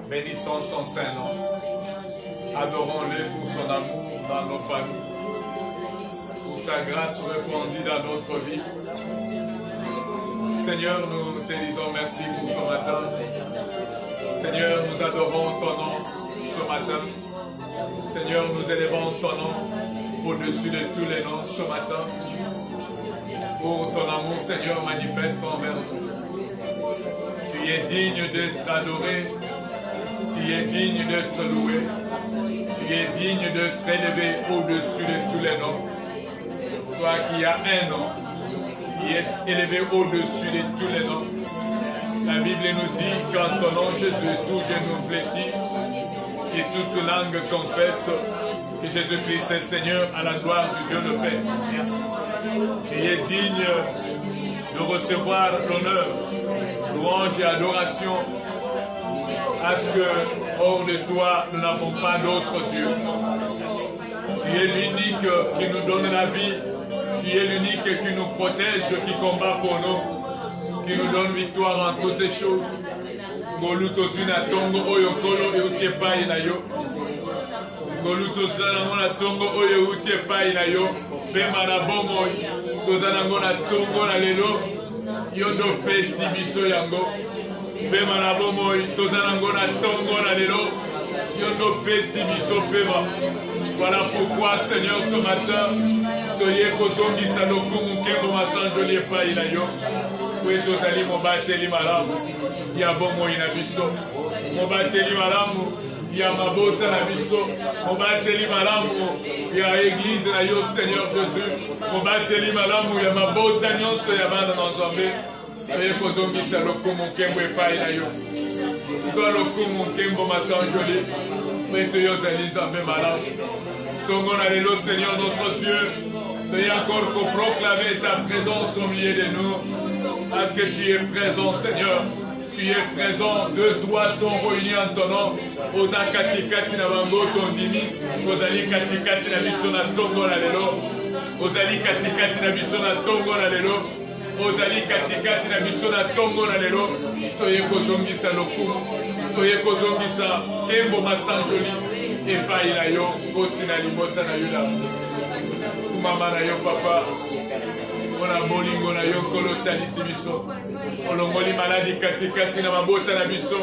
Bénissons son Saint-Nom. Adorons-le pour son amour dans nos familles, pour sa grâce répandue dans notre vie. Seigneur, nous te disons merci pour ce matin. Seigneur, nous adorons ton nom ce matin. Seigneur, nous élevons ton nom au-dessus de tous les noms ce matin. Pour ton amour, Seigneur, manifeste envers nous. Tu es digne d'être adoré. Tu es digne d'être loué. Tu es digne d'être élevé au-dessus de tous les noms. Toi qui as un nom, qui est élevé au-dessus de tous les noms. La Bible nous dit qu'en ton nom, Jésus, tout genou fléchit et toute langue confesse que Jésus-Christ est Seigneur à la gloire du Dieu le Père. Merci. Tu es digne de recevoir l'honneur, louange et adoration, à ce que, hors de toi, nous n'avons pas d'autre Dieu. Tu es l'unique qui nous donne la vie. Tu es l'unique qui nous protège, qui combat pour nous, qui nous donne victoire en toutes choses. Golutozina tongo oyo kolo eutie pai na yo. Golutozina ngona tongo oyo eutie pai na yo. Bema na bongo tozana ngona tongo na lelo. Yondo pesi biso yango. Bema na bongo tozana ngona tongo na lelo. Yondo pesi biso bema. Voilà pourquoi, Seigneur, ce matin, toye kozongi sanokumu kembo masanjoli pai na yo. Kweto zali mobateli malamu ya bomo ina biso, mobateli malamu ya mabota na biso, mobateli malamu ya église na yo Seigneur Jésus, mobateli malamu ya mabota nyonso ya bana na Nzambe. Toye kozongisa lokumu kembo epai na yo, soa lokumu kembo masanjoli. Kweto yo zali Nzambe malamu. Tongo na lelo Seigneur notre Dieu, toye encore pour proclamer ta présence au milieu de nous. Parce que tu es présent, Seigneur. Tu es présent. Deux doigts sont réunis en ton nom. Oza kati kati na bango tondimi. Ozali kati kati na biso na tongo na lelo. Ozali kati kati na biso na tongo na lelo. Ozali kati kati na biso na tongo na lelo. Toye kozongisa lokumu. Toye kozongisa kembo masanjoli. Epai na yo. Kosi na libota na yo la. Mama na yo papa. Ona bolingo na yo kolo talisi biso. Olongoli maladi kati kati na mabota na biso.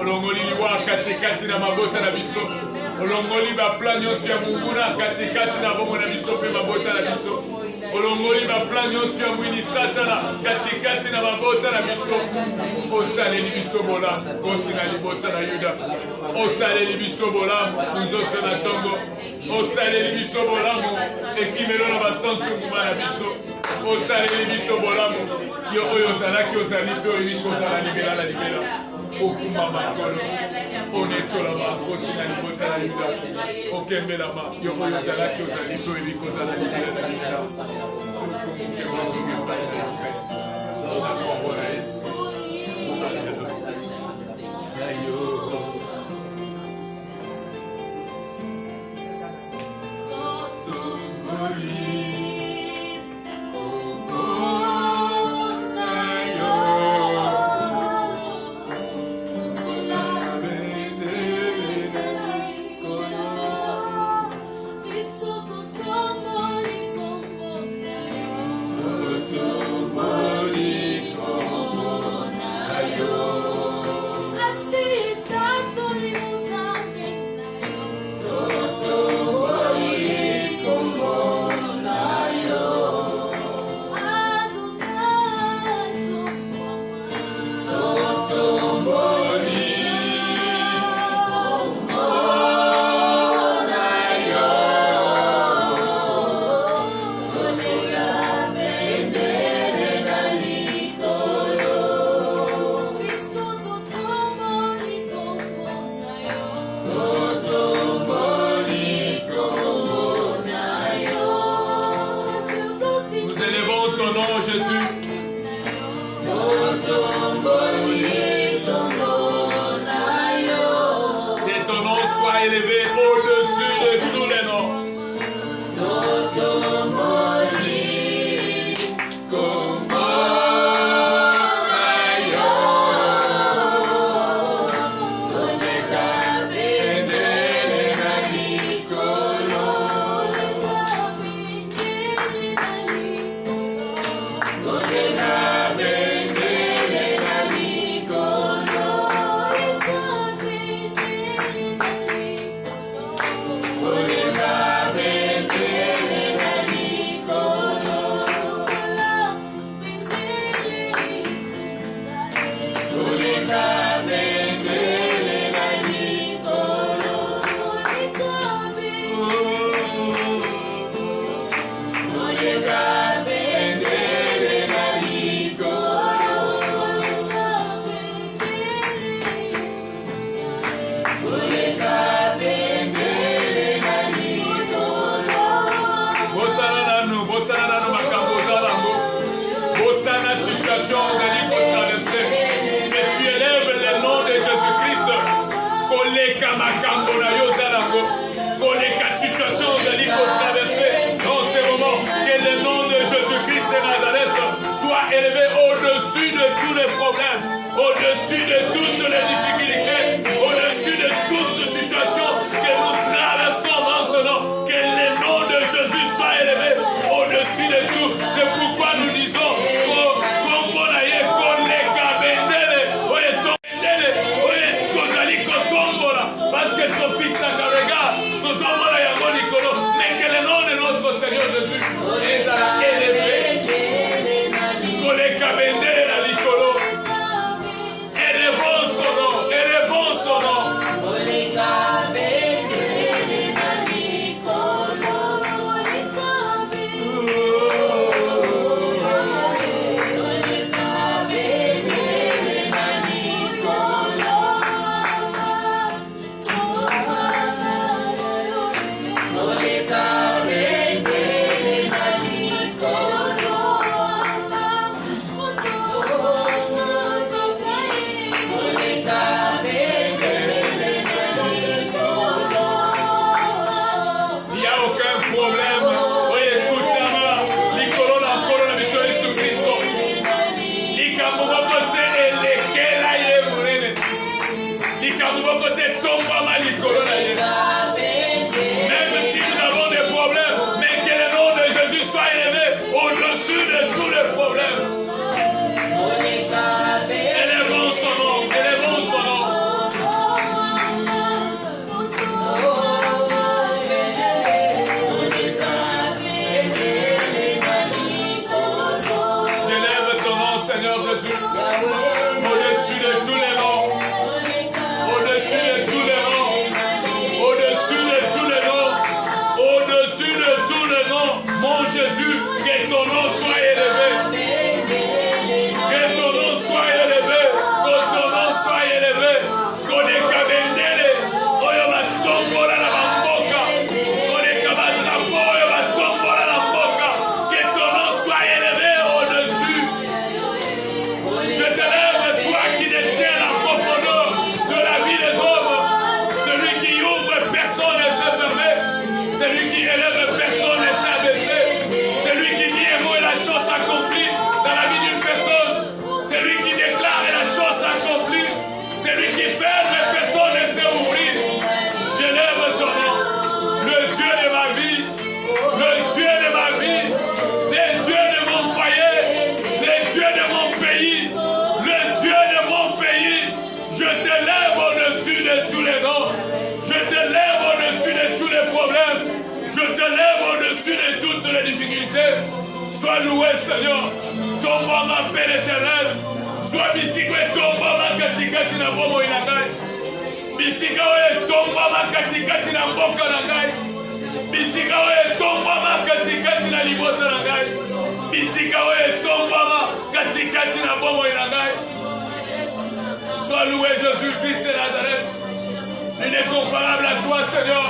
Olongoli liwa kati kati na mabota na biso. olongoli baplan nyonso ya munguna katikati na bomoi na biso mpe mabota na biso olongoli baplan nyonso ya mwini satana katikati na mabota na biso osaleli biso bolamu kosi na libota na yuda osaleli biso bolamu nzoto na ntongo osaleli biso bolamu ekimelo na basantunguma na biso osaleli biso bolamu yo oyo ozalaki ozali mpe oyebiki ozala libela na libela okuma makolo onetolama kosi na libota na yuda okembelama yo oyo ozalaki ozali mpe oyebiki ozala libela na libela okumuke bozogemba na yope na kombo na Yesu Kristo. Élevé au-dessus de tous les noms. Au-dessus de tous les problèmes, au-dessus de toutes les difficultés, au-dessus de toutes les situations que nous traversons maintenant, que le nom de Jésus soit élevé au-dessus de tout. C'est pourquoi nous disons, parce que ton fixe Je te lève au-dessus de toutes les difficultés. Sois loué, Seigneur. Ton bon appel éternel. Sois bisikwe tomba katikati na bomo inagai. Bisika oye tomba katikati na mboka na ngai. Bisika oye tomba katikati na libota na ngai. Bisika oye tomba katikati na bomo inagai. Sois loué, Jésus-Christ de Nazareth. Il est comparable à toi, Seigneur.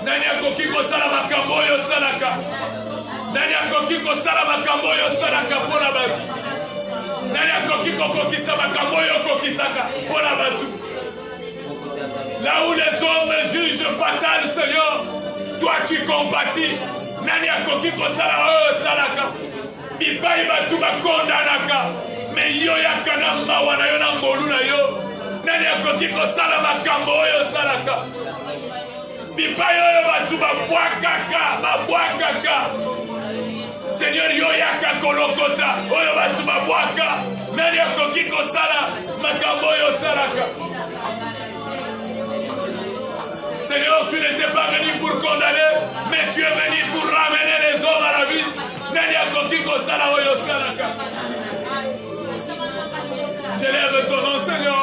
Nani akoki kosala makambo oyo salaka. Nani akoki kosala makambo oyo salaka pona batu. Nani akoki kokokisa makambo oyo kokisaka pona batu. Là où les hommes jugent fatal, Seigneur, toi tu compatis. Nani akoki kosala oyo salaka. Bipai batu bakondanaka. Me yo yakana mawa na yo na ngolu na yo. Nani akoki kosala makambo oyo salaka. Bipai oyo batu babwakaka. Seigneur yo yaka kolokota oyo batu babwaka. Nani akoki kosala makambo oyo salaka. Seigneur, tu n'étais pas venu pour condamner, mais tu es venu pour ramener les hommes à la vie. Nani akoki kosala oyo salaka. J'élève ton nom, Seigneur.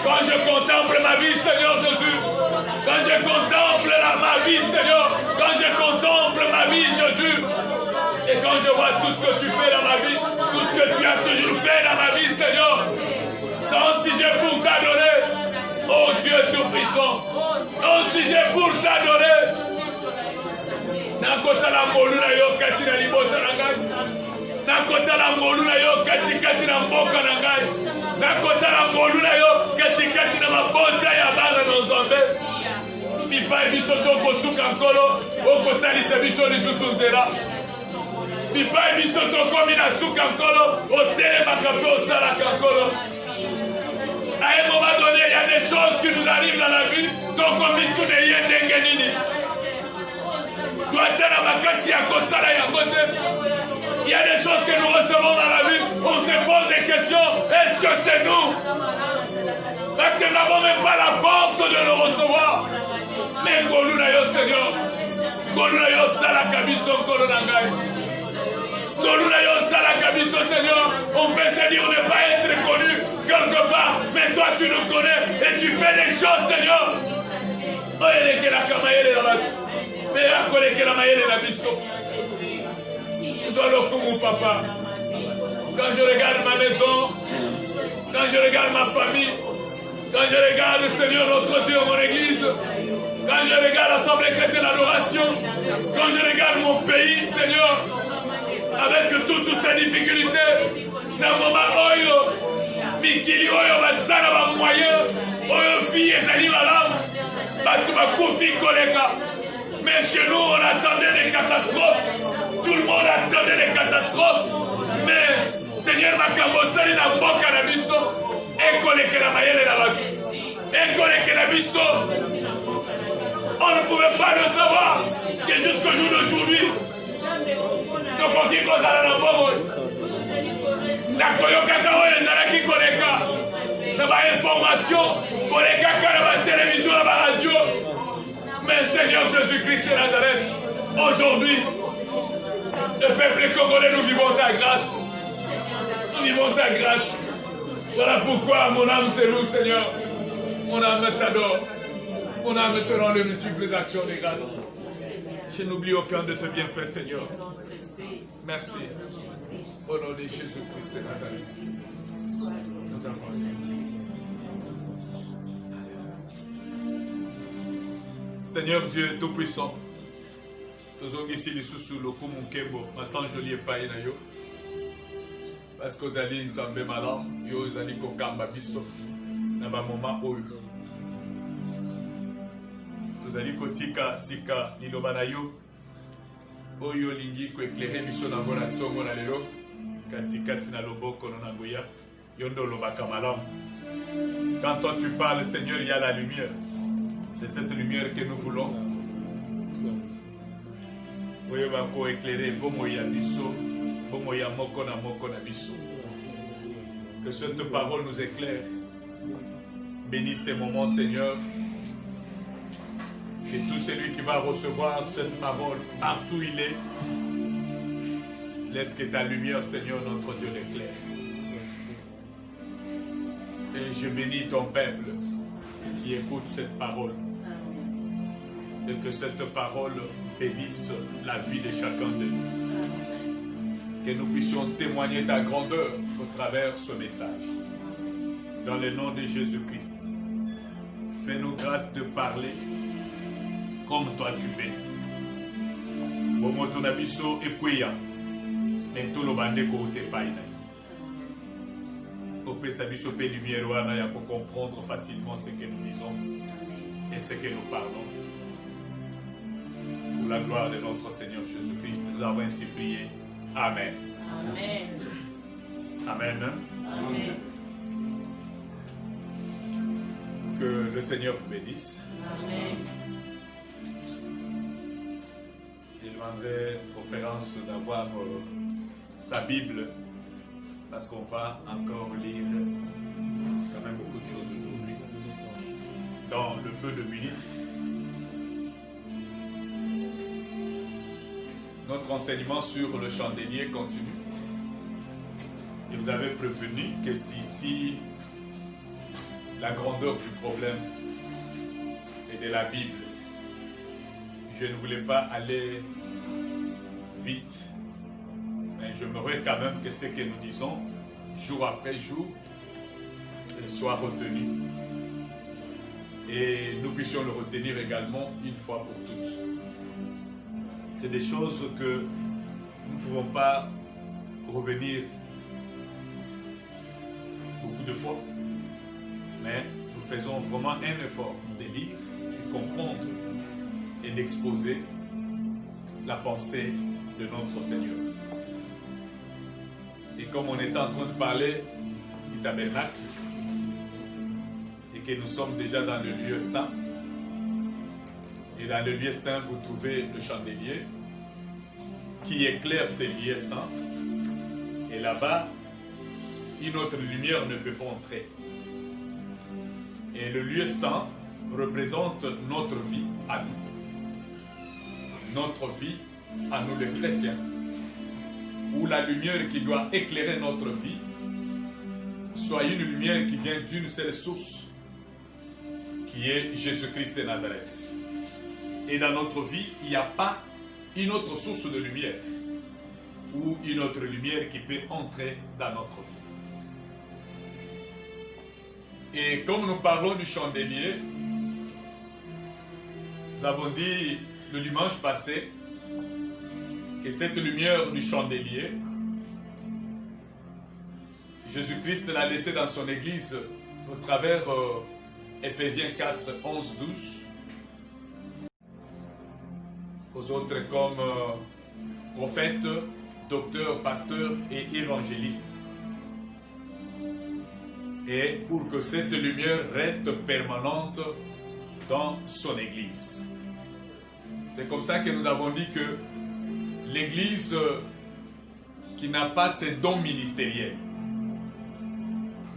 Quand je contemple ma vie, Seigneur Jésus, quand je contemple ma vie, Seigneur, quand je contemple ma vie, Jésus, et quand je vois tout ce que tu fais dans ma vie, tout ce que tu as toujours fait dans ma vie, Seigneur, c'est un sujet pour t'adorer, oh Dieu Tout-Puissant, un sujet pour t'adorer. Nakota la moluna yo kati na libota na ngai. Nakota la moluna yo kati na mboka na ngai. Nakota la moluna yo kati na mabota ya bana na Nzambe. Bipai biso toko suka nkolo, okotalisa biso lisusu nzela. Bipai biso toko mina suka nkolo, otelemaka mpe osalaka nkolo. À un moment donné, il y a des choses qui nous arrivent dans la vie, toko mitu ne ye ndenge nini. Il y a des choses que nous recevons dans la vie, on se pose des questions, est-ce que c'est nous? Parce que nous n'avons même pas la force de le recevoir. Mais Goluna yo Seigneur, Goluna yo salaka biso Goluna ngai. Goluna yo salaka biso Seigneur, on peut se dire ne pas être connu quelque part, mais toi tu nous connais et tu fais des choses Seigneur. Papa. Quand je regarde ma maison, quand je regarde ma famille, quand je regarde Seigneur notre Dieu mon église, quand je regarde l'Assemblée chrétienne d'adoration, quand je regarde mon pays Seigneur, avec toutes ces difficultés, dans le moment où mikili oyo basala ba moyen oyo vie ezali malamu batu bakufi koleka. Mais chez nous, on attendait des catastrophes. Tout le monde attendait des catastrophes. Mais, Seigneur, Makambosali na mboka na biso, ekoleke na mayele na batu. Ekoleke na biso. On ne pouvait pas le savoir que jusqu'au jour d'aujourd'hui, tokoki kozala na bomo. Na koyokaka oyo ezalaki koleka na ba information, kolekaka na ba télévision, na ba radio. Mais Seigneur Jésus-Christ de Nazareth, aujourd'hui, le peuple congolais, nous vivons ta grâce. Nous vivons ta grâce. Voilà pourquoi mon âme te loue, Seigneur. Mon âme t'adore. Mon âme te rend les multiples actions de grâce. Je n'oublie aucun de tes bienfaits, Seigneur. Merci. Au nom de Jésus-Christ de Nazareth. Nous avons ainsi. Seigneur Dieu Tout-Puissant, nous sommes ici sous le coup mon kembo, ma sang joli et païen yo. Parce que vous allez ensemble malam, vous allez kokamba biso, dans un moment où vous allez kotika sika nilobana yo, oyo lingi ko éclairer biso na bona tongo na lelo, katikati na loboko na goya, yondo lobaka malam. Quand toi tu parles, Seigneur, il y a la lumière. C'est cette lumière que nous voulons. Oui, on va éclairer Bomoya Bisso, Bomoya Mokona Mokona Bisso. Que cette parole nous éclaire. Bénis ces moments, Seigneur. Et tout celui qui va recevoir cette parole, partout où il est, laisse que ta lumière, Seigneur, notre Dieu, l'éclaire. Et je bénis ton peuple qui écoute cette parole. Et que cette parole bénisse la vie de chacun de nous. Que nous puissions témoigner ta grandeur au travers de ce message. Dans le nom de Jésus-Christ, fais-nous grâce de parler comme toi tu fais. Bomo tonabiso epuya, mais tout le bande côté païna. Opesa biso pe lumière wana ya pour comprendre facilement ce que nous disons et ce que nous parlons. Pour la gloire de notre Seigneur Jésus-Christ, nous avons ainsi prié. Amen. Amen. Amen. Amen. Que le Seigneur vous bénisse. Amen. Il m'avait préférence d'avoir sa Bible parce qu'on va encore lire quand même beaucoup de choses aujourd'hui. Dans le peu de minutes, notre enseignement sur le chandelier continue. Et vous avez prévenu que si la grandeur du problème et de la Bible, je ne voulais pas aller vite, mais j'aimerais quand même que ce que nous disons, jour après jour, soit retenu. Et nous puissions le retenir également une fois pour toutes. C'est des choses que nous ne pouvons pas revenir beaucoup de fois, mais nous faisons vraiment un effort de lire, de comprendre et d'exposer la pensée de notre Seigneur. Et comme on est en train de parler du tabernacle et que nous sommes déjà dans le lieu saint, et dans le lieu saint vous trouvez le chandelier qui éclaire ces lieux saints, et là-bas une autre lumière ne peut pas entrer. Et le lieu saint représente notre vie à nous. Notre vie à nous les chrétiens. Où la lumière qui doit éclairer notre vie soit une lumière qui vient d'une seule source, qui est Jésus-Christ de Nazareth. Et dans notre vie, il n'y a pas une autre source de lumière ou une autre lumière qui peut entrer dans notre vie. Et comme nous parlons du chandelier, nous avons dit le dimanche passé que cette lumière du chandelier, Jésus-Christ l'a laissée dans son église au travers Ephésiens 4, 11, 12. Aux autres comme prophètes, docteurs, pasteurs et évangélistes. Et pour que cette lumière reste permanente dans son église. C'est comme ça que nous avons dit que l'église qui n'a pas ses dons ministériels,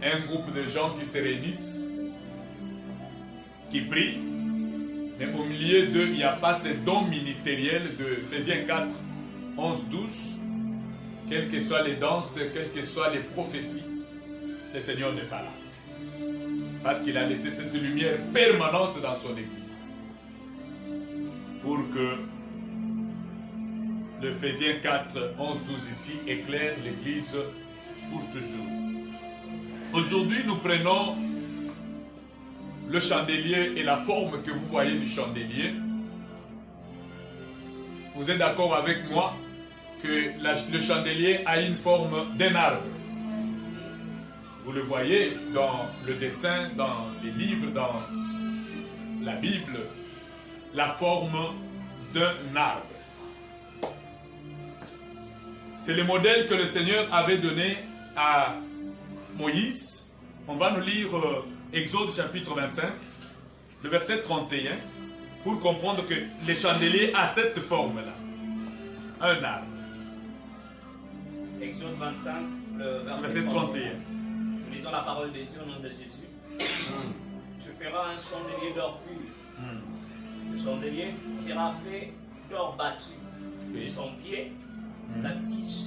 un groupe de gens qui se réunissent, qui prient, mais au milieu d'eux, il n'y a pas ces dons ministériels de Ephésiens 4, 11, 12, quelles que soient les danses, quelles que soient les prophéties, le Seigneur n'est pas là. Parce qu'il a laissé cette lumière permanente dans son église. Pour que l'Ephésiens 4, 11, 12 ici éclaire l'église pour toujours. Aujourd'hui, nous prenons le chandelier et la forme que vous voyez du chandelier. Vous êtes d'accord avec moi que le chandelier a une forme d'un arbre. Vous le voyez dans le dessin, dans les livres, dans la Bible, la forme d'un arbre. C'est le modèle que le Seigneur avait donné à Moïse. On va nous lire Exode chapitre 25, le verset 31, pour comprendre que le chandelier a cette forme-là. Un arbre. Exode 25, le verset 31. Nous lisons la parole de Dieu au nom de Jésus. Tu feras un chandelier d'or pur. Ce chandelier sera fait d'or battu. Oui. Son pied, sa tige,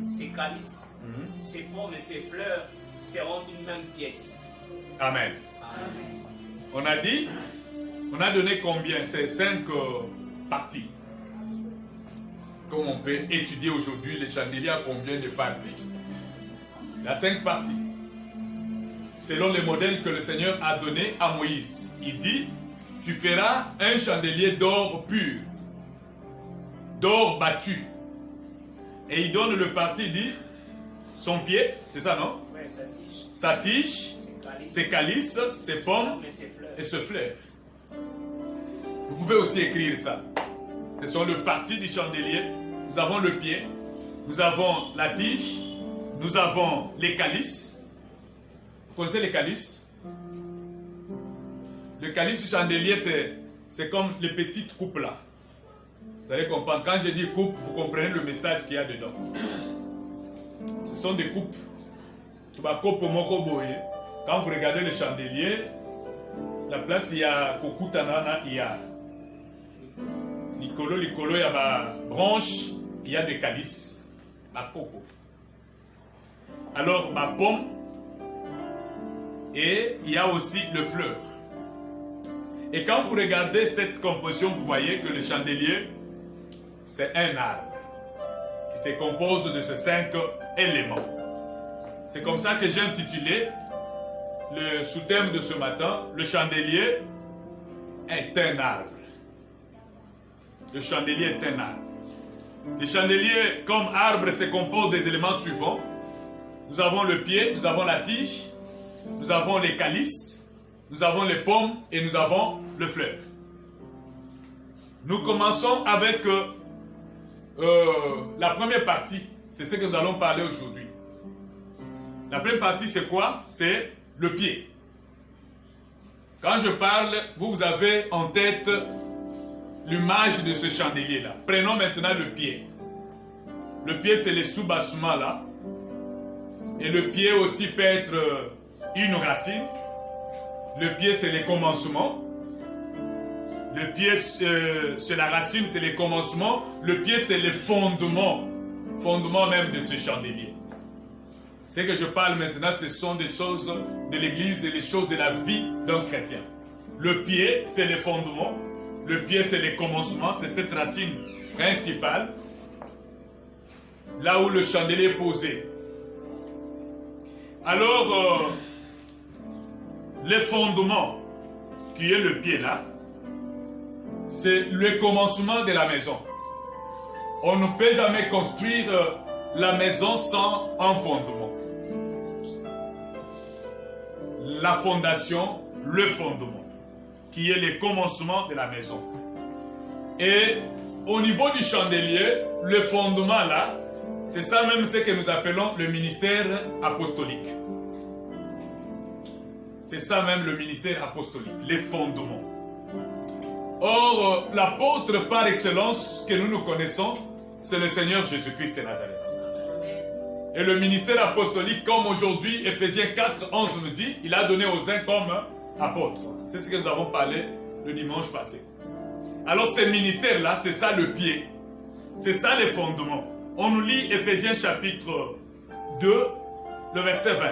ses calices, ses pommes et ses fleurs seront une même pièce. Amen. On a dit, on a donné combien? C'est 5 parties. Comme on peut étudier aujourd'hui, les chandeliers à combien de parties? Il y a 5 parties. Selon les modèles que le Seigneur a donné à Moïse. Il dit, tu feras un chandelier d'or pur, d'or battu. Et il donne le parti, il dit, son pied, c'est ça non? Ouais, sa tige, ses calices, ses pommes et ses fleurs. Vous pouvez aussi écrire ça. Ce sont le parti du chandelier. Nous avons le pied, nous avons la tige, nous avons les calices. Vous connaissez les calices? Le calice du chandelier, c'est comme les petites coupes là. Vous allez comprendre. Quand je dis coupe, vous comprenez le message qu'il y a dedans. Ce sont des coupes. Quand vous regardez le chandelier, la place, il y a Kokutanana, il y a Nicolo, il y a ma branche, il y a des calices, ma coco. Alors, ma pomme, et il y a aussi le fleur. Et quand vous regardez cette composition, vous voyez que le chandelier, c'est un arbre qui se compose de ces 5 éléments. C'est comme ça que j'ai intitulé le sous-thème de ce matin, le chandelier est un arbre. Le chandelier est un arbre. Le chandelier, comme arbre, se compose des éléments suivants. Nous avons le pied, nous avons la tige, nous avons les calices, nous avons les pommes et nous avons le fleur. Nous commençons avec la première partie. C'est ce que nous allons parler aujourd'hui. La première partie, c'est quoi? C'est le pied. Quand je parle, vous avez en tête l'image de ce chandelier-là. Prenons maintenant le pied. Le pied, c'est les sous-bassements là. Et le pied aussi peut être une racine. Le pied, c'est les commencements. Le pied, c'est la racine, c'est les commencements. Le pied, c'est les fondements. Fondements même de ce chandelier. Ce que je parle maintenant, ce sont des choses de l'Église et les choses de la vie d'un chrétien. Le pied, c'est les fondements. Le pied, c'est les commencements. C'est cette racine principale. Là où le chandelier est posé. Alors, les fondements, qui est le pied là, c'est le commencement de la maison. On ne peut jamais construire la maison sans un fondement. La fondation, le fondement, qui est le commencement de la maison. Et au niveau du chandelier, le fondement là, c'est ça même ce que nous appelons le ministère apostolique. C'est ça même le ministère apostolique, les fondements. Or, l'apôtre par excellence que nous connaissons, c'est le Seigneur Jésus-Christ de Nazareth. Et le ministère apostolique, comme aujourd'hui, Ephésiens 4, 11 nous dit, il a donné aux uns comme apôtres. C'est ce que nous avons parlé le dimanche passé. Alors, ce ministère-là, c'est ça le pied. C'est ça les fondements. On nous lit Ephésiens chapitre 2, le verset 20.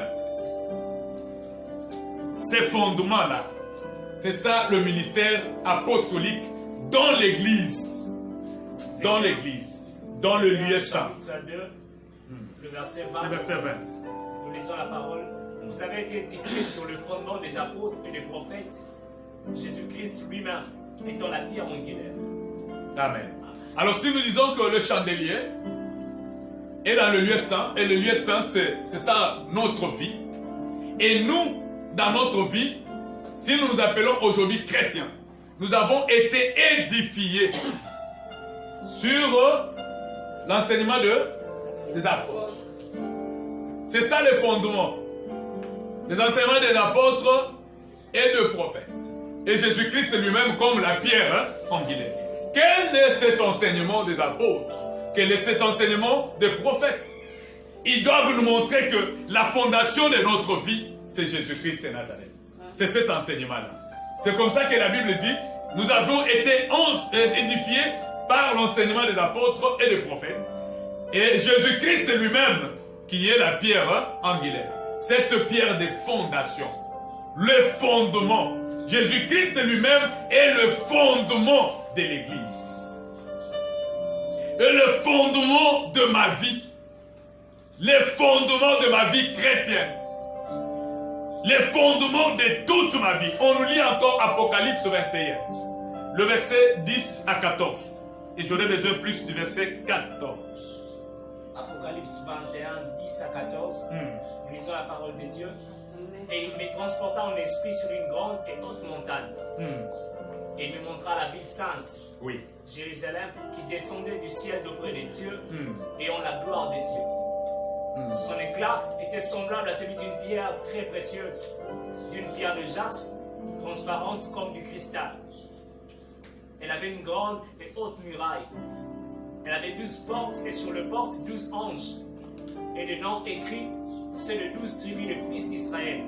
Ces fondements-là, c'est ça le ministère apostolique dans l'Église. Dans l'Église. Dans le lieu saint. Le verset 20. Le verset 20. Nous lisons la parole. Vous avez été édifiés sur le fondement des apôtres et des prophètes, Jésus-Christ lui-même étant la pierre angulaire. Amen. Alors si nous disons que le chandelier est dans le lieu saint, et le lieu saint c'est ça notre vie, et nous, dans notre vie, si nous nous appelons aujourd'hui chrétiens, nous avons été édifiés sur l'enseignement des apôtres. C'est ça le fondement. Les enseignements des apôtres et des prophètes. Et Jésus-Christ lui-même comme la pierre angulaire. Quel est cet enseignement des apôtres? Quel est cet enseignement des prophètes? Ils doivent nous montrer que la fondation de notre vie, c'est Jésus-Christ de Nazareth. C'est cet enseignement-là. C'est comme ça que la Bible dit, nous avons été édifiés par l'enseignement des apôtres et des prophètes. Et Jésus-Christ lui-même, qui est la pierre angulaire. Cette pierre des fondations. Le fondement. Jésus-Christ lui-même est le fondement de l'Église. Et le fondement de ma vie. Les fondements de ma vie chrétienne. Les fondements de toute ma vie. On nous lit encore Apocalypse 21. Le verset 10 à 14. Et j'aurai besoin plus du verset 14. Apocalypse 21, 10 à 14. Nous lisons la parole de Dieu. Et il me transporta en esprit sur une grande et haute montagne. Et il me montra la ville sainte, Oui. Jérusalem, qui descendait du ciel d'auprès de Dieu, et en la gloire de Dieu. Son éclat était semblable à celui d'une pierre très précieuse, d'une pierre de jaspe, transparente comme du cristal. Elle avait une grande et haute muraille. Elle avait 12 portes, et sur les portes 12 anges. Et dedans écrit, c'est les 12 tribus des fils d'Israël.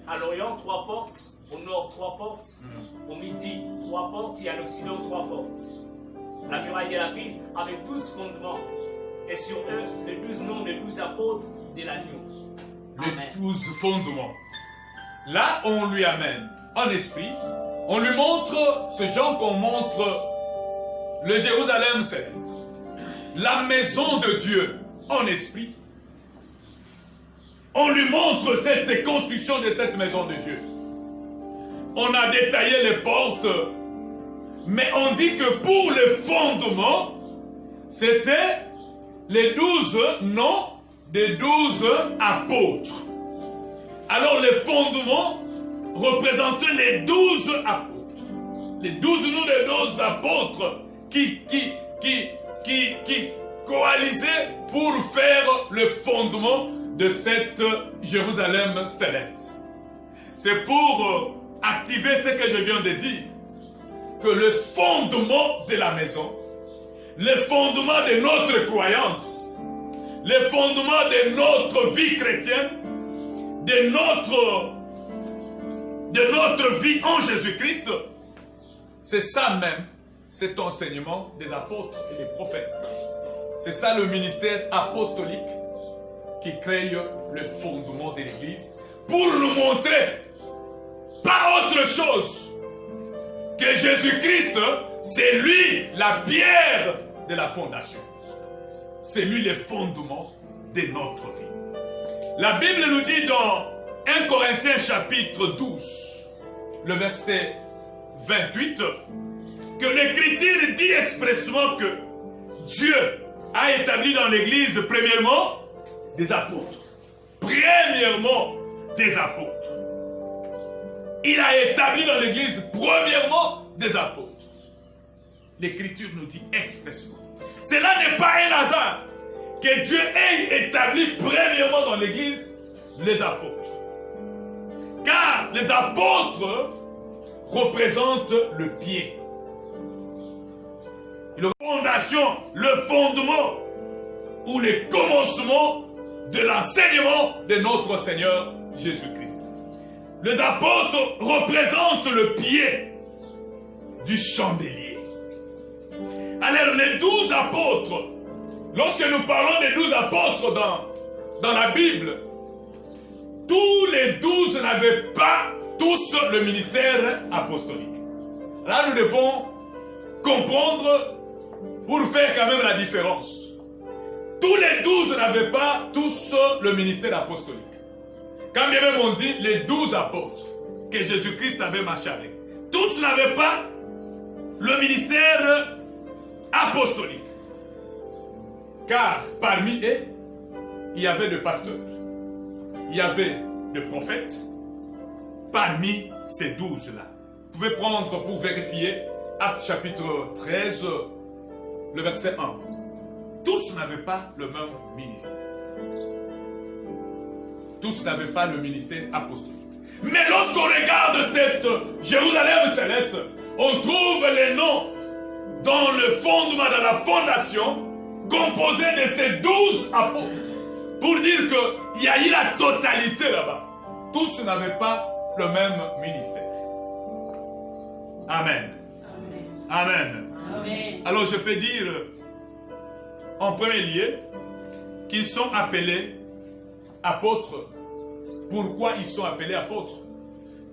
À l'Orient, 3 portes, au Nord, 3 portes, au Midi, 3 portes, et à l'Occident, 3 portes. La muraille de la ville avait 12 fondements, et sur eux, les 12 noms des 12 apôtres de l'agneau. Les 12 fondements. Là, on lui amène en esprit, on lui montre ce genre qu'on montre le Jérusalem céleste, la maison de Dieu en esprit. On lui montre cette construction de cette maison de Dieu. On a détaillé les portes, mais on dit que pour le fondement, c'était les 12 noms des 12 apôtres. Alors les fondements représentaient les 12 apôtres. Les 12 noms des 12 apôtres qui coalisaient pour faire le fondement de cette Jérusalem céleste. C'est pour activer ce que je viens de dire, que le fondement de la maison, le fondement de notre croyance, le fondement de notre vie chrétienne, de notre vie en Jésus-Christ, c'est ça même, cet enseignement des apôtres et des prophètes. C'est ça le ministère apostolique qui crée le fondement de l'Église pour nous montrer, pas autre chose, que Jésus-Christ, c'est lui la pierre de la fondation. C'est lui le fondement de notre vie. La Bible nous dit dans 1 Corinthiens chapitre 12, le verset 28, que l'Écriture dit expressément que Dieu a établi dans l'Église, premièrement, des apôtres. Premièrement, des apôtres. Il a établi dans l'Église, premièrement, des apôtres. L'Écriture nous dit expressément. Cela n'est pas un hasard que Dieu ait établi premièrement dans l'Église les apôtres. Car les apôtres représentent le pied. La fondation, le fondement ou le commencement de l'enseignement de notre Seigneur Jésus-Christ. Les apôtres représentent le pied du chandelier. Alors les 12 apôtres, lorsque nous parlons des 12 apôtres dans la Bible, tous les 12 n'avaient pas tous le ministère apostolique. Là nous devons comprendre pour faire quand même la différence. Tous les 12 n'avaient pas tous le ministère apostolique. Quand bien même on dit les 12 apôtres que Jésus-Christ avait marché avec, tous n'avaient pas le ministère apostolique. Car parmi eux, il y avait des pasteurs, il y avait des prophètes, parmi ces 12-là. Vous pouvez prendre pour vérifier Actes chapitre 13, le verset 1. Tous n'avaient pas le même ministère. Tous n'avaient pas le ministère apostolique. Mais lorsqu'on regarde cette Jérusalem céleste, on trouve les noms dans le fondement, dans la fondation, composés de ces 12 apôtres. Pour dire qu'il y a eu la totalité là-bas. Tous n'avaient pas le même ministère. Amen. Amen. Amen. Alors je peux dire en premier lieu qu'ils sont appelés apôtres. Pourquoi ils sont appelés apôtres?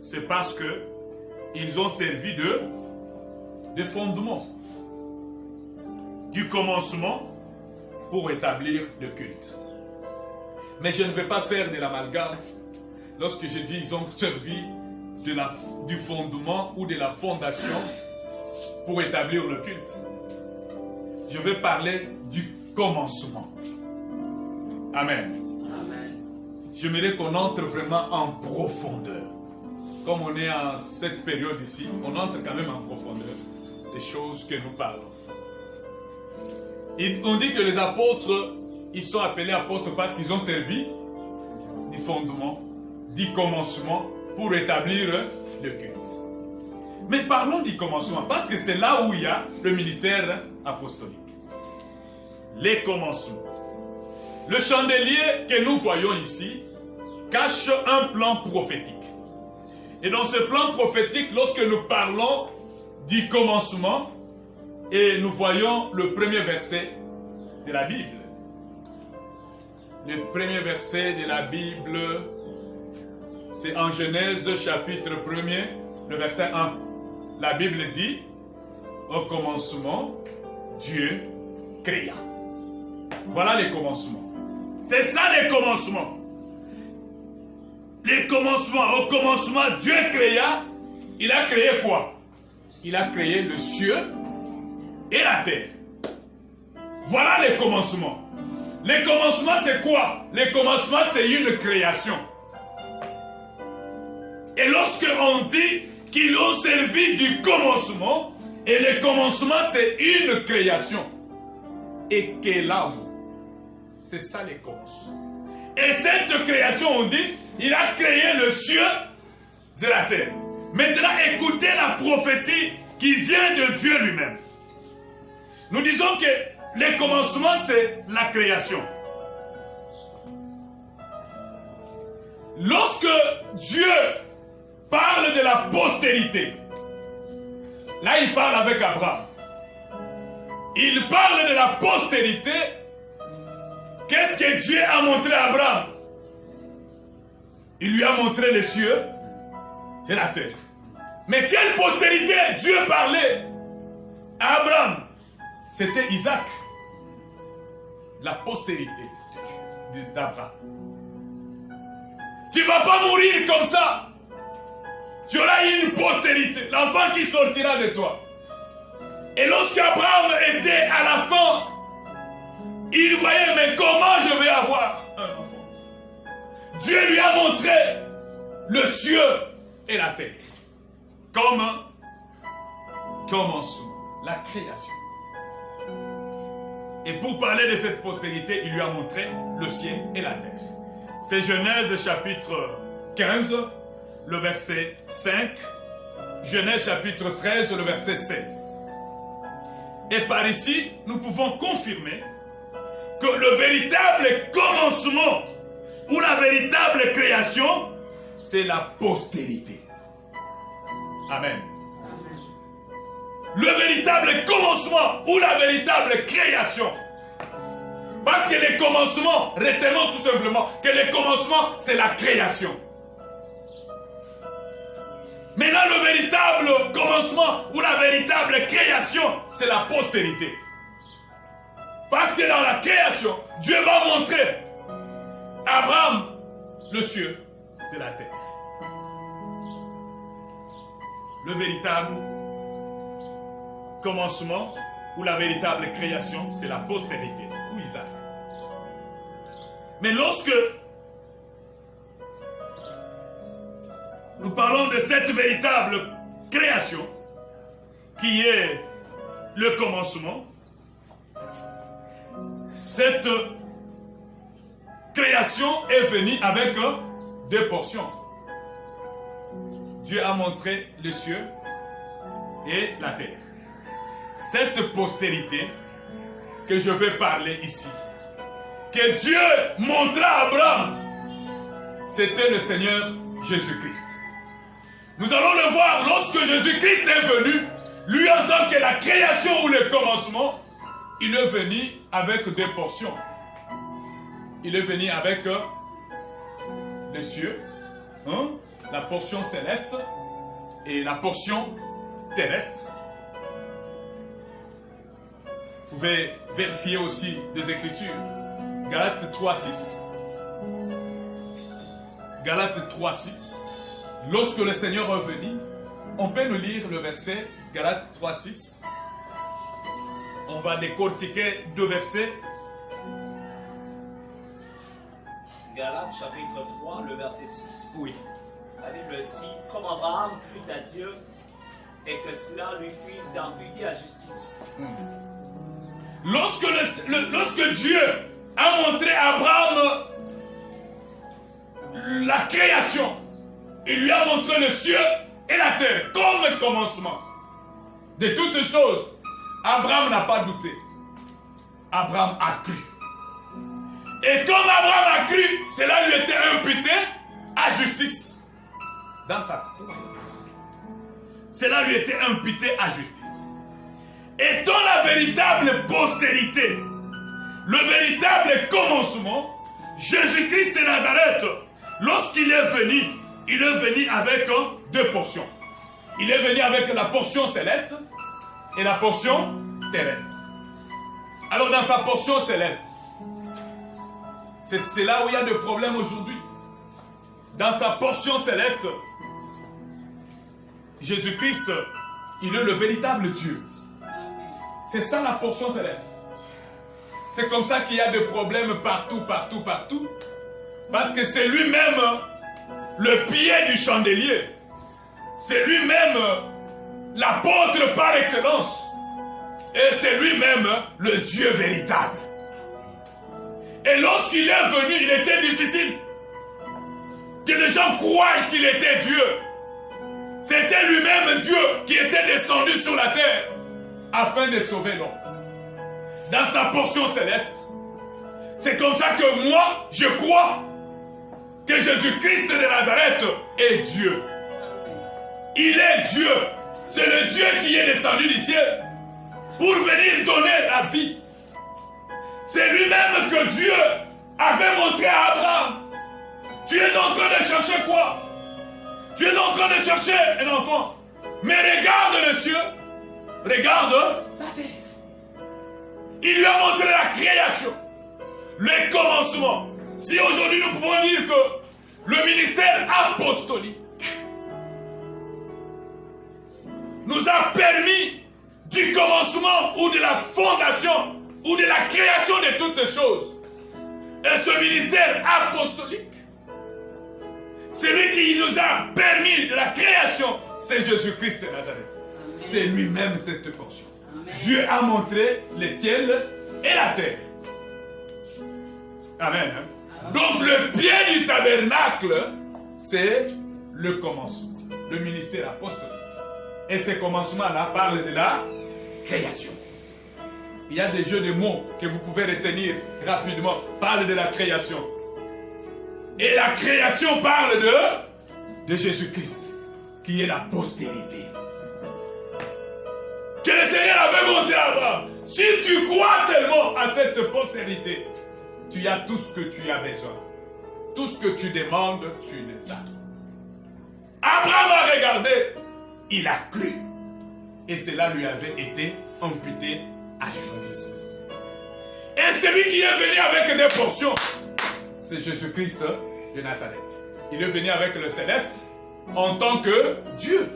C'est parce que ils ont servi de fondement, du commencement pour établir le culte. Mais je ne vais pas faire de l'amalgame lorsque je dis ils ont servi du fondement ou de la fondation pour établir le culte. Je vais parler du commencement. Amen. Amen. J'aimerais qu'on entre vraiment en profondeur. Comme on est en cette période ici, on entre quand même en profondeur des choses que nous parlons. On dit que les apôtres, ils sont appelés apôtres parce qu'ils ont servi du fondement, du commencement pour établir le culte. Mais parlons du commencement parce que c'est là où il y a le ministère apostolique. Les commencements. Le chandelier que nous voyons ici cache un plan prophétique. Et dans ce plan prophétique, lorsque nous parlons du commencement, et nous voyons le premier verset de la Bible. Le premier verset de la Bible, c'est en Genèse chapitre 1er, le verset 1. La Bible dit, au commencement, Dieu créa. Voilà les commencements. C'est ça les commencements. Les commencements, au commencement, Dieu créa. Il a créé quoi? Il a créé le ciel et la terre. Voilà les commencements. Les commencements, c'est quoi? Les commencements, c'est une création. Et lorsque on dit qu'ils ont servi du commencement, et le commencement, c'est une création. Et quel homme? C'est ça les commencements. Et cette création, on dit, il a créé le ciel et la terre. Maintenant, écoutez la prophétie qui vient de Dieu lui-même. Nous disons que le commencement, c'est la création. Lorsque Dieu parle de la postérité, là, il parle avec Abraham. Il parle de la postérité. Qu'est-ce que Dieu a montré à Abraham? Il lui a montré les cieux et la terre. Mais quelle postérité Dieu parlait à Abraham? C'était Isaac. La postérité d'Abraham. Tu ne vas pas mourir comme ça. Tu auras une postérité, l'enfant qui sortira de toi. Et lorsqu'Abraham était à la fin, il voyait, mais comment je vais avoir un enfant? Dieu lui a montré le ciel et la terre. Comme commencement, la création. Et pour parler de cette postérité, il lui a montré le ciel et la terre. C'est Genèse chapitre 15, le verset 5. Genèse chapitre 13, le verset 16. Et par ici, nous pouvons confirmer que le véritable commencement ou la véritable création, c'est la postérité. Amen. Le véritable commencement ou la véritable création. Parce que les commencements, retenons tout simplement que les commencements, c'est la création. Maintenant, le véritable commencement ou la véritable création, c'est la postérité. Parce que dans la création, Dieu va montrer à Abraham le ciel, c'est la terre. Le véritable commencement ou la véritable création, c'est la postérité, ou Isaac. Mais lorsque nous parlons de cette véritable création, qui est le commencement, cette création est venue avec deux portions. Dieu a montré le ciel et la terre. Cette postérité que je vais parler ici, que Dieu montra à Abraham, c'était le Seigneur Jésus-Christ. Nous allons le voir lorsque Jésus-Christ est venu, lui en tant que la création ou le commencement, il est venu avec deux portions. Il est venu avec les cieux, la portion céleste et la portion terrestre. Vous pouvez vérifier aussi des Écritures. Galates 3.6. Galates 3.6. Lorsque le Seigneur est venu, on peut nous lire le verset Galates 3.6. On va décortiquer deux versets. Galates chapitre 3, le verset 6. Oui. La Bible dit, comme Abraham crut à Dieu et que cela lui fut imputé à justice. Lorsque Dieu a montré à Abraham la création, il lui a montré le ciel et la terre comme le commencement de toutes choses. Abraham n'a pas douté. Abraham a cru. Et comme Abraham a cru, cela lui était imputé à justice. Dans sa croyance. Cela lui était imputé à justice. Et dans la véritable postérité, le véritable commencement, Jésus-Christ de Nazareth, lorsqu'il est venu, il est venu avec deux portions. Il est venu avec la portion céleste et la portion terrestre. Alors dans sa portion céleste, c'est là où il y a des problèmes aujourd'hui. Dans sa portion céleste, Jésus-Christ, il est le véritable Dieu. C'est ça la portion céleste. C'est comme ça qu'il y a des problèmes partout. Parce que c'est lui-même le pied du chandelier. C'est lui-même l'apôtre par excellence. Et c'est lui-même le Dieu véritable. Et lorsqu'il est venu, il était difficile que les gens croient qu'il était Dieu. C'était lui-même Dieu qui était descendu sur la terre afin de sauver l'homme. Dans sa portion céleste, c'est comme ça que moi, je crois que Jésus-Christ de Nazareth est Dieu. Il est Dieu. C'est le Dieu qui est descendu du ciel pour venir donner la vie. C'est lui-même que Dieu avait montré à Abraham. Tu es en train de chercher quoi? Tu es en train de chercher un enfant. Mais regarde le ciel. Regarde la terre. Il lui a montré la création. Le commencement. Si aujourd'hui nous pouvons dire que le ministère apostolique nous a permis du commencement ou de la fondation ou de la création de toutes choses. Et ce ministère apostolique, celui qui nous a permis de la création, c'est Jésus-Christ de Nazareth. C'est lui-même cette portion. Amen. Dieu a montré le ciel et la terre. Amen. Donc le pied du tabernacle, c'est le commencement, le ministère apostolique. Et ce commencement-là parle de la création. Il y a des jeux de mots que vous pouvez retenir rapidement. Parle de la création. Et la création parle de Jésus-Christ, qui est la postérité. Que le Seigneur avait montré à Abraham. Si tu crois seulement à cette postérité, tu as tout ce que tu as besoin. Tout ce que tu demandes, tu les as. Abraham a regardé, il a cru. Et cela lui avait été imputé à justice. Et celui qui est venu avec des portions, c'est Jésus-Christ de Nazareth. Il est venu avec le céleste en tant que Dieu.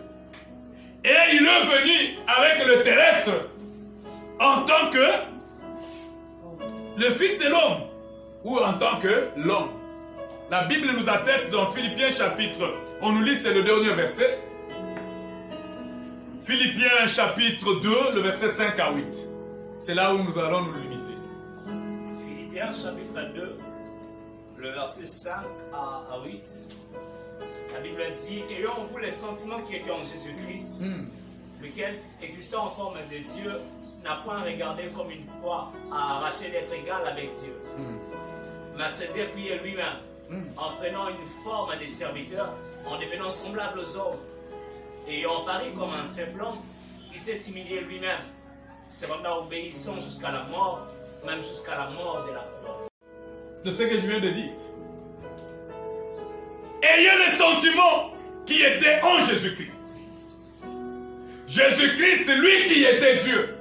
Et il est venu avec le terrestre en tant que le Fils de l'homme ou en tant que l'homme. La Bible nous atteste dans Philippiens chapitre, on nous lit, c'est le dernier verset. Philippiens chapitre 2, le verset 5 à 8. C'est là où nous allons nous limiter. Philippiens chapitre 2, le verset 5 à 8. La Bible dit, ayant en vous les sentiments qui étaient en Jésus-Christ, lequel, existant en forme de Dieu, n'a point regardé comme une proie à arracher d'être égal avec Dieu, mais s'est dépouillé lui-même, en prenant une forme de serviteur, en devenant semblable aux hommes, ayant paru comme un simple homme, il s'est humilié lui-même, se rendant obéissant jusqu'à la mort, même jusqu'à la mort de la croix. De ce que je viens de dire. Ayez le sentiment qui était en Jésus-Christ. Jésus-Christ, lui qui était Dieu,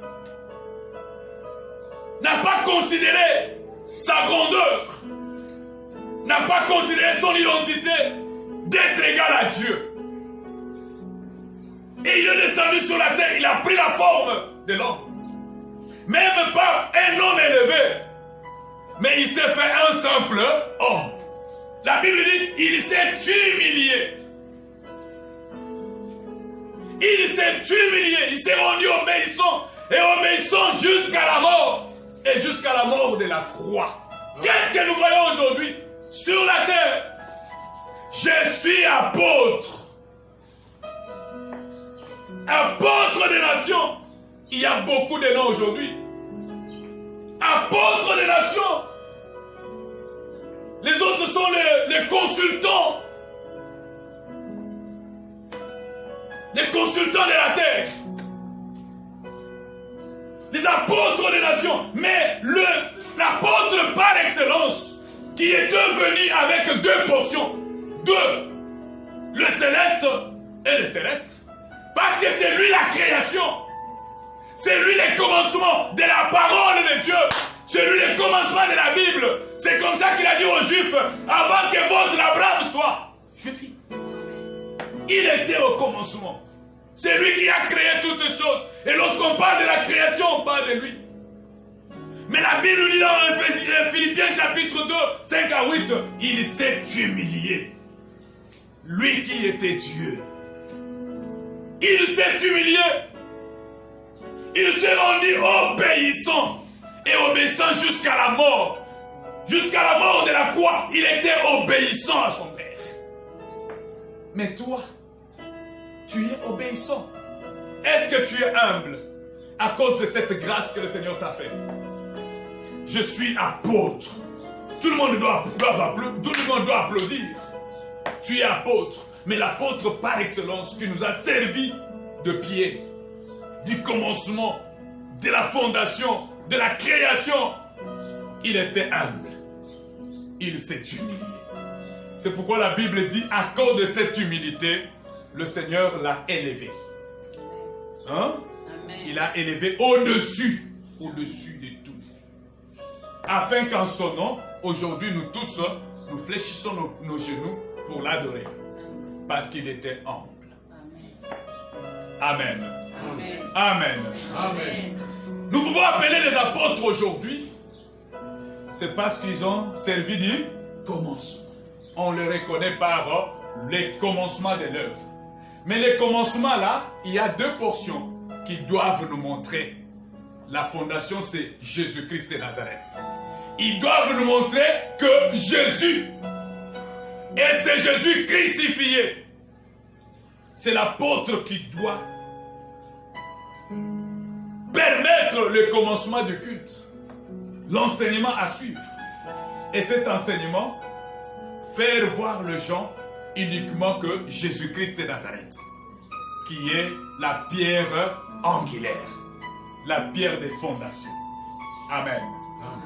n'a pas considéré sa grandeur, n'a pas considéré son identité d'être égal à Dieu. Et il est descendu sur la terre, il a pris la forme de l'homme. Même pas un homme élevé, mais il s'est fait un simple homme. La Bible dit, il s'est humilié. Il s'est humilié, il s'est rendu obéissant, et obéissant jusqu'à la mort, et jusqu'à la mort de la croix. Qu'est-ce que nous voyons aujourd'hui sur la terre? Je suis apôtre. Apôtre des nations. Il y a beaucoup de noms aujourd'hui. Apôtre des nations. Les autres sont les consultants. Les consultants de la terre. Les apôtres des nations. Mais l'apôtre par excellence, qui est devenu avec deux portions. Deux. Le céleste et le terrestre. Parce que c'est lui la création. C'est lui le commencement de la parole de Dieu. C'est lui le commencement de la Bible. C'est comme ça qu'il a dit aux Juifs, avant que votre Abraham soit juif. Il était au commencement. C'est lui qui a créé toutes les choses. Et lorsqu'on parle de la création, on parle de lui. Mais la Bible dit dans Philippiens chapitre 2, 5 à 8, il s'est humilié. Lui qui était Dieu. Il s'est humilié. Il s'est rendu obéissant. Et obéissant jusqu'à la mort. Jusqu'à la mort de la croix. Il était obéissant à son Père. Mais toi, tu es obéissant. Est-ce que tu es humble à cause de cette grâce que le Seigneur t'a faite? Je suis apôtre. Tout le monde doit applaudir. Tu es apôtre. Mais l'apôtre par excellence qui nous a servi de pied, du commencement, de la fondation, de la création, il était humble. Il s'est humilié. C'est pourquoi la Bible dit, à cause de cette humilité, le Seigneur l'a élevé. Hein? Il a élevé au-dessus de tout. Afin qu'en son nom, aujourd'hui nous tous, nous fléchissons nos genoux pour l'adorer. Parce qu'il était humble. Amen. Amen. Amen. Amen. Nous pouvons appeler les apôtres aujourd'hui. C'est parce qu'ils ont servi du commencement. On les reconnaît par les commencements de l'œuvre. Mais les commencements là, il y a deux portions qui doivent nous montrer. La fondation, c'est Jésus-Christ de Nazareth. Ils doivent nous montrer que Jésus, et c'est Jésus crucifié. C'est l'apôtre qui doit permettre le commencement du culte. L'enseignement à suivre. Et cet enseignement, faire voir les gens uniquement que Jésus-Christ de Nazareth, qui est la pierre angulaire, la pierre des fondations. Amen.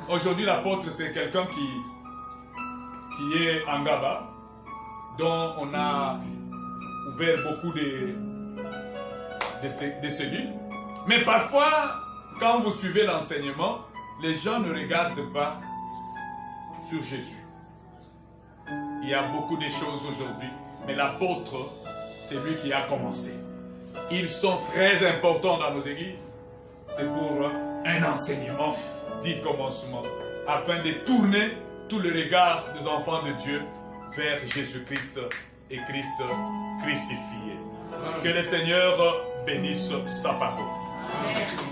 Aujourd'hui, l'apôtre, c'est quelqu'un qui est en Gaba, dont on a ouvert beaucoup de cellules. Mais parfois, quand vous suivez l'enseignement, les gens ne regardent pas sur Jésus. Il y a beaucoup de choses aujourd'hui, mais l'apôtre, c'est lui qui a commencé. Ils sont très importants dans nos églises. C'est pour un enseignement dit commencement, afin de tourner tout le regard des enfants de Dieu vers Jésus-Christ et Christ crucifié. Que le Seigneur bénisse sa parole. Amen.